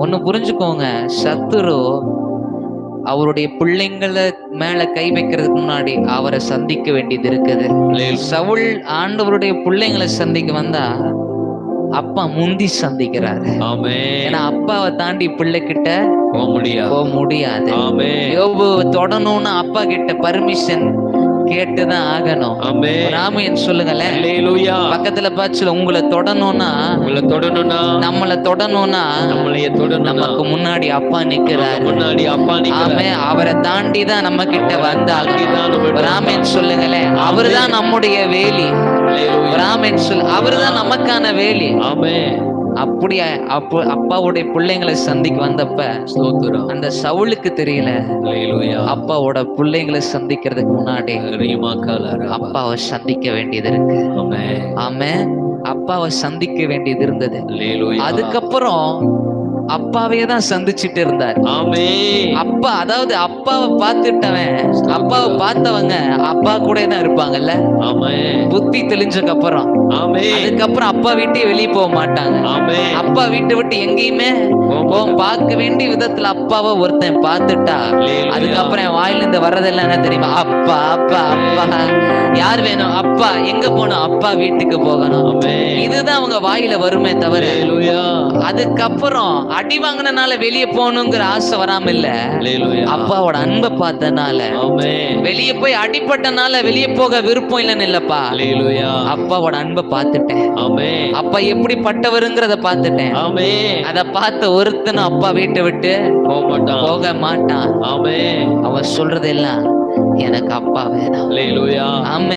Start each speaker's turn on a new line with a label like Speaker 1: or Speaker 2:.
Speaker 1: ஒண்ணு புரிஞ்சுக்கோங்க, சத்துரு அவருடைய பிள்ளைங்களை மேல கை வைக்கிறதுக்கு முன்னாடி அவரை சந்திக்க வேண்டியது இருக்குது. சவுல் ஆண்டவருடைய பிள்ளைங்களை சந்திக்க வந்தா அப்பா முந்தி சந்திக்கிறாரு. ஏன்னா அப்பாவை தாண்டி பிள்ளை கிட்ட போக முடியாது. யோபு தொடணும்னா அப்பா கிட்ட பர்மிஷன் கேட்டுதான் ஆகணும். ஆமென் சொல்லுங்களேன். பக்கத்துல பாச்சு உங்களை தொடணும்னா நம்மளை தொடணும்னா நமக்கு முன்னாடி அப்பா நிக்கிறாரு. ஆமே, அவரை தாண்டி தான் நம்ம கிட்ட வந்தாங்க. ஆமென் சொல்லுங்களேன். அவருதான் நம்முடைய வேலி. ஆமென் சொல்லு. அவருதான் நமக்கான வேலி. அப்படியா அப்பாவுடைய பிள்ளைங்களை சந்திக்க வந்தப்ப அந்த சவுலுக்கு தெரியல அப்பாவோட பிள்ளைங்களை சந்திக்கிறதுக்கு முன்னாடி அப்பாவை சந்திக்க வேண்டியது இருக்கு. ஆமே, அப்பாவை சந்திக்க வேண்டியது இருந்தது. அதுக்கப்புறம் அப்பாவே தான் சந்திச்சுட்டு இருந்தார். அப்பா, அதாவது அப்பாவை பார்த்துட்டவன், அப்பாவை பார்த்தவங்க அப்பா கூட தான் இருப்பாங்கல்ல. புத்தி தெளிஞ்சதுக்கு அப்புறம் அதுக்கப்புறம் அப்பா வீட்டே வெளியே போக மாட்டாங்க. அப்பா வீட்டை விட்டு எங்கேயுமே பார்க்க வேண்டிய விதத்துல அப்பாவை ஒருத்தன் பார்த்துட்டா அதுக்கப்புறம் என் வாயிலிருந்து வர்றதெல்லாம் என்ன தெரியுமா? அப்பா அப்பா அப்பா. யார் வேணும்? அப்பா. எங்க போகணும்? அப்பா வீட்டுக்கு போகணும். இதுதான் அவங்க வாயில வருமே தவிர அதுக்கப்புறம் அடி வாங்கினால வெளியே போகணுங்கிற ஆசை வராம இல்ல. அப்பாவோட அன்பை பார்த்தனால, வெளியே போய் அடிப்பட்டனால வெளியே போக விருப்பம் இல்லைன்னு இல்லப்பா. அப்பாவோட அன்பை பார்த்துட்டேன். அப்பா எப்படிப்பட்டவருங்கிறத பார்த்துட்டேன். அத பார்த்த ஒருத்தனும் அப்பா வீட்டை விட்டு போக மாட்டான். அவன் சொல்றதெல்லாம் எனக்கு அப்பா வேணும். ஆமென்.